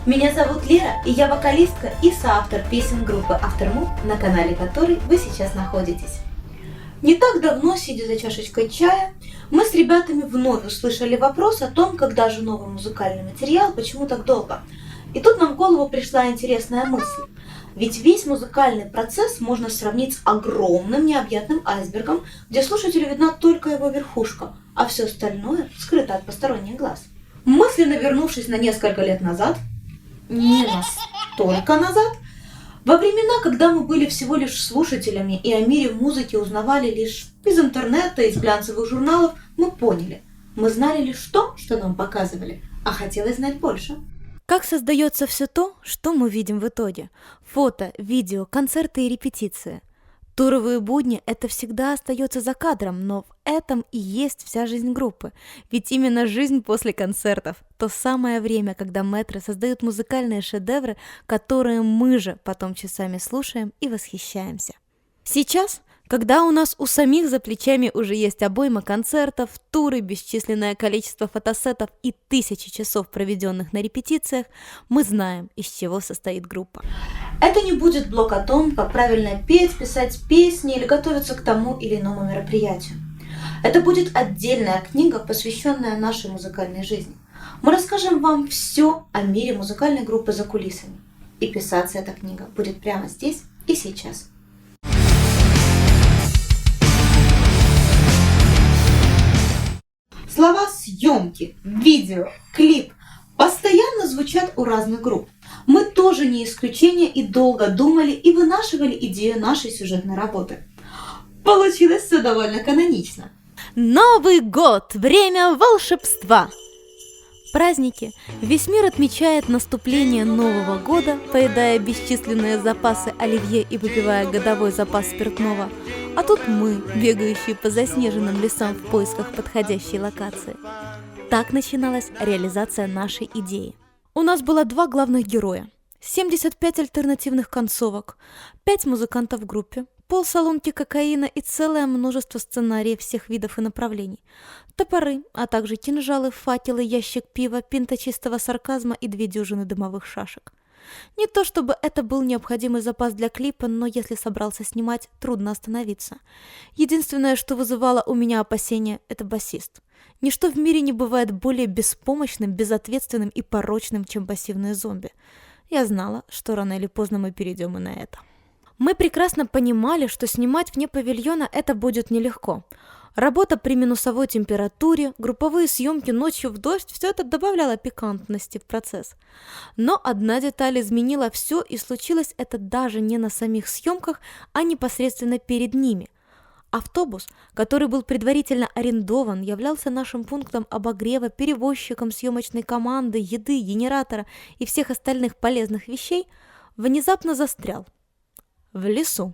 Меня зовут Лера, и я вокалистка и соавтор песен группы Aftermoon, на канале которой вы сейчас находитесь. Не так давно, сидя за чашечкой чая, мы с ребятами вновь услышали вопрос о том, когда же новый музыкальный материал, почему так долго. И тут нам в голову пришла интересная мысль. Ведь весь музыкальный процесс можно сравнить с огромным необъятным айсбергом, где слушателю видна только его верхушка, а все остальное скрыто от посторонних глаз. Мысленно вернувшись на несколько лет назад, не настолько назад, во времена, когда мы были всего лишь слушателями и о мире музыки узнавали лишь из интернета, из глянцевых журналов, мы поняли. Мы знали лишь то, что нам показывали, а хотелось знать больше. Как создается все то, что мы видим в итоге? Фото, видео, концерты и репетиции. Туровые будни – это всегда остается за кадром, но в этом и есть вся жизнь группы. Ведь именно жизнь после концертов – то самое время, когда мэтры создают музыкальные шедевры, которые мы же потом часами слушаем и восхищаемся. Сейчас, когда у нас у самих за плечами уже есть обойма концертов, туры, бесчисленное количество фотосетов и тысячи часов, проведенных на репетициях, мы знаем, из чего состоит группа. Это не будет блог о том, как правильно петь, писать песни или готовиться к тому или иному мероприятию. Это будет отдельная книга, посвященная нашей музыкальной жизни. Мы расскажем вам все о мире музыкальной группы за кулисами. И писаться эта книга будет прямо здесь и сейчас. Слова съемки, видео, клип постоянно звучат у разных групп. Мы тоже не исключение и долго думали и вынашивали идею нашей сюжетной работы. Получилось все довольно канонично. Новый год! Время волшебства! Праздники. Весь мир отмечает наступление Нового года, поедая бесчисленные запасы оливье и выпивая годовой запас спиртного. А тут мы, бегающие по заснеженным лесам в поисках подходящей локации. Так начиналась реализация нашей идеи. У нас было 2 главных героя, 75 альтернативных концовок, 5 музыкантов в группе, полсалонки кокаина и целое множество сценариев всех видов и направлений. Топоры, а также кинжалы, факелы, ящик пива, пинта чистого сарказма и 2 дюжины дымовых шашек. Не то чтобы это был необходимый запас для клипа, но если собрался снимать, трудно остановиться. Единственное, что вызывало у меня опасения, это басист. Ничто в мире не бывает более беспомощным, безответственным и порочным, чем пассивные зомби. Я знала, что рано или поздно мы перейдем и на это. Мы прекрасно понимали, что снимать вне павильона это будет нелегко. Работа при минусовой температуре, групповые съемки ночью в дождь – все это добавляло пикантности в процесс. Но одна деталь изменила все, и случилось это даже не на самих съемках, а непосредственно перед ними. Автобус, который был предварительно арендован, являлся нашим пунктом обогрева, перевозчиком съемочной команды, еды, генератора и всех остальных полезных вещей, внезапно застрял в лесу.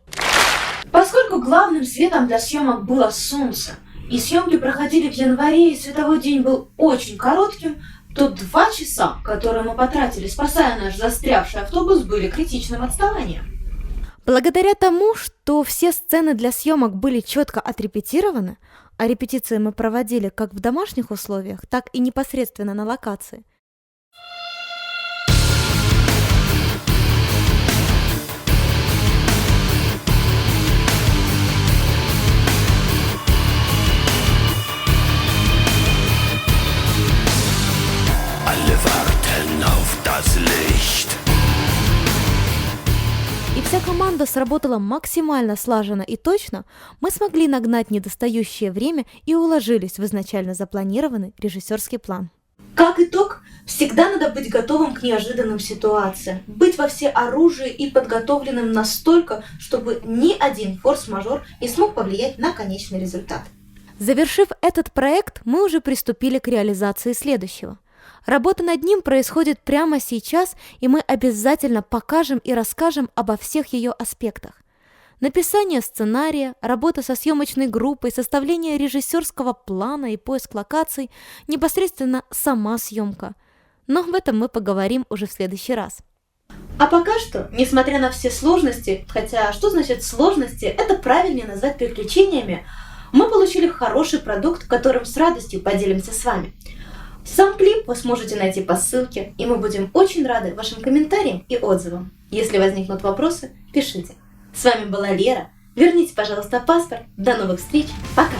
Поскольку главным светом для съемок было солнце, и съемки проходили в январе, и световой день был очень коротким, то 2 часа, которые мы потратили, спасая наш застрявший автобус, были критичным отставанием. Благодаря тому, что все сцены для съемок были четко отрепетированы, а репетиции мы проводили как в домашних условиях, так и непосредственно на локации, и вся команда сработала максимально слаженно и точно, мы смогли нагнать недостающее время и уложились в изначально запланированный режиссерский план. Как итог, всегда надо быть готовым к неожиданным ситуациям, быть во всеоружии и подготовленным настолько, чтобы ни один форс-мажор не смог повлиять на конечный результат. Завершив этот проект, мы уже приступили к реализации следующего. Работа над ним происходит прямо сейчас, и мы обязательно покажем и расскажем обо всех ее аспектах. Написание сценария, работа со съемочной группой, составление режиссерского плана и поиск локаций, непосредственно сама съемка. Но об этом мы поговорим уже в следующий раз. А пока что, несмотря на все сложности, хотя что значит сложности, это правильнее назвать приключениями, мы получили хороший продукт, которым с радостью поделимся с вами. Сам клип вы сможете найти по ссылке, и мы будем очень рады вашим комментариям и отзывам. Если возникнут вопросы, пишите. С вами была Лера. Верните, пожалуйста, паспорт. До новых встреч. Пока!